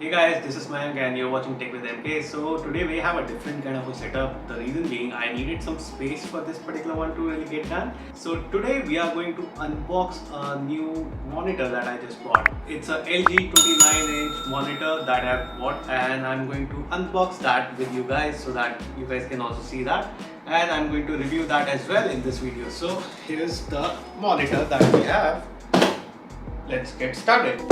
Hey guys, this is Mayank and you're watching Tech with MK. So today we have a different kind of a setup. The reason being I needed some space for this particular one to really get done. So today we are going to unbox a new monitor that I just bought. It's a LG 29-inch monitor that I've bought and I'm going to unbox that with you guys so that you guys can also see that. And I'm going to review that as well in this video. So here's the monitor that we have. Let's get started.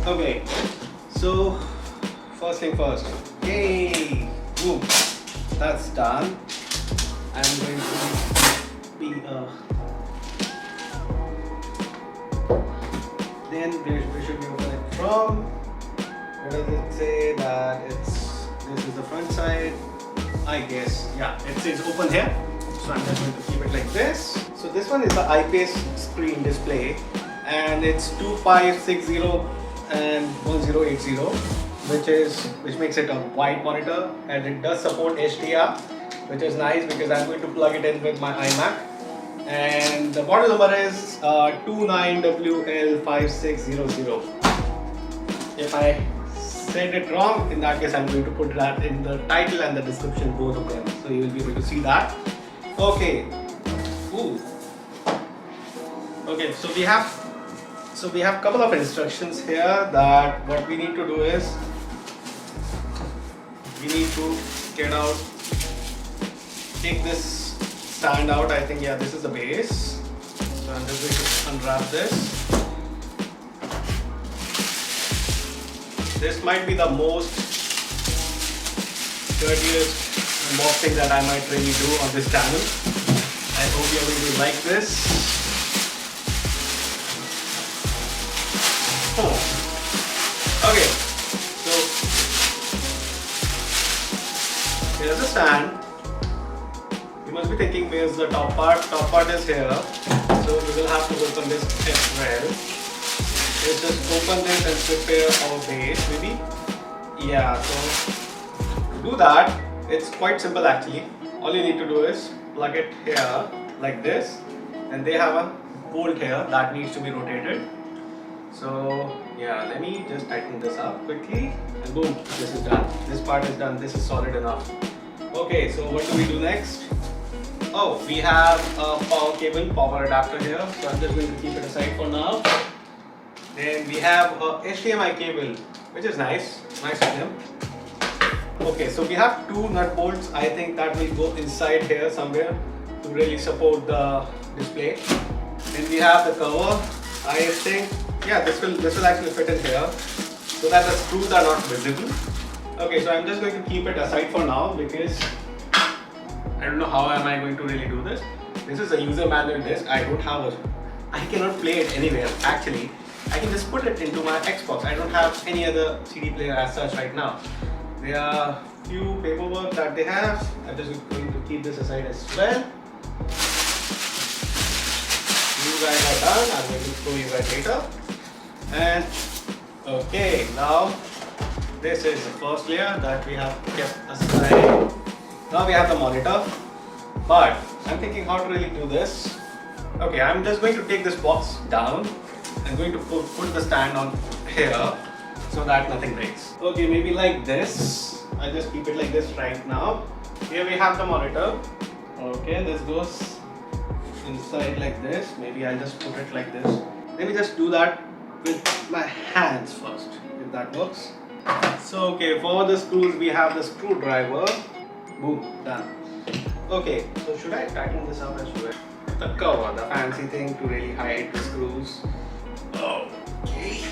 Okay, so first thing first, yay, boom, that's done. I'm going to be then we should be open it from, what does it say that this is the front side, I guess, yeah, it says open here, so I'm just going to keep it like this. So this one is the IPS screen display and it's 2560 and 1080, which makes it a wide monitor, and it does support HDR, which is nice because I'm going to plug it in with my iMac. And the model number is 29WL5600. If I said it wrong, in that case I'm going to put that in the title and the description, both of them, so you will be able to see that. Okay. Ooh. Okay, so we have a couple of instructions here that what we need to do is we need to take this stand out. I think, yeah, this is the base. So I'm just going to unwrap this. This might be the most dirtiest unboxing that I might really do on this channel. I hope you're going to like this. Okay, so here's the stand. You must be thinking where's the top part. Top part is here, so we will have to open this as well. Let's just open this and prepare our base, maybe. Yeah, so to do that, it's quite simple actually. All you need to do is plug it here like this, and they have a bolt here that needs to be rotated. So yeah, let me just tighten this up quickly and boom, this is done. This part is done. This is solid enough. Okay, so what do we do next? Oh, we have a power cable, power adapter here. So I'm just going to keep it aside for now. Then we have a HDMI cable, which is nice of them. Okay, so we have two nut bolts. I think that will go inside here somewhere to really support the display. Then we have the cover. I think, yeah, this will actually fit in here so that the screws are not visible. Okay, so I'm just going to keep it aside for now because I don't know how am I going to really do this. This is a user manual disc. I cannot play it anywhere. Actually, I can just put it into my Xbox. I don't have any other CD player as such right now. There are few paperwork that they have. I'm just going to keep this aside as well. You guys are done. I'm going to show you guys later. And okay, now this is the first layer that we have kept aside. Now we have the monitor, but I'm thinking how to really do this. Okay, I'm just going to take this box down. I'm going to put the stand on here so that nothing breaks. Okay, maybe like this. I'll just keep it like this right now. Here we have the monitor. Okay, this goes inside like this. Maybe I'll just put it like this. Let me just do that with my hands first, if that works. So okay, for the screws we have the screwdriver. Boom, done. Okay, so should I tighten this up as well? The cover, the fancy thing to really hide the screws. Okay,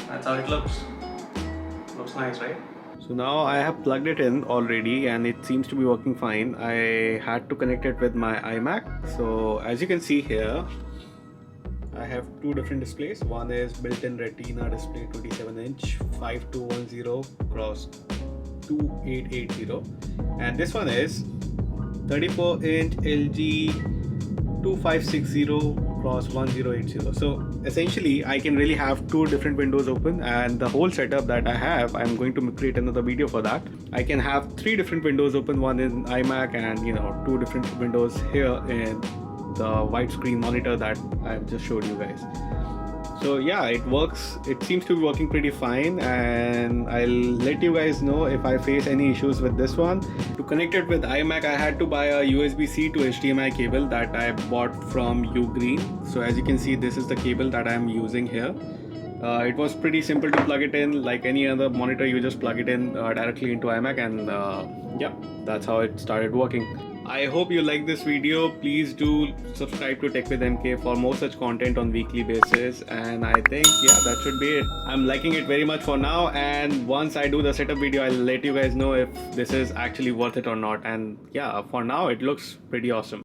that's how it looks. Looks nice, right? So now I have plugged it in already and it seems to be working fine. I had to connect it with my iMac. So as you can see here, I have two different displays. One is built-in Retina display, 27-inch, 5210 x 2880, and this one is 34-inch LG 2560 x 1080. So essentially I can really have two different windows open, and the whole setup that I have, I'm going to create another video for that. I can have three different windows open, one in iMac and two different windows here in the widescreen monitor that I've just showed you guys. So yeah, it works. It seems to be working pretty fine, and I'll let you guys know if I face any issues with this one. To connect it with iMac, I had to buy a USB-C to HDMI cable that I bought from Ugreen. So as you can see, this is the cable that I'm using here. It was pretty simple to plug it in, like any other monitor. You just plug it in directly into iMac, and yeah, that's how it started working. I hope you like this video. Please do subscribe to Tech with MK for more such content on weekly basis. And I think, yeah, that should be it. I'm liking it very much for now, and once I do the setup video, I'll let you guys know if this is actually worth it or not. And yeah, for now it looks pretty awesome.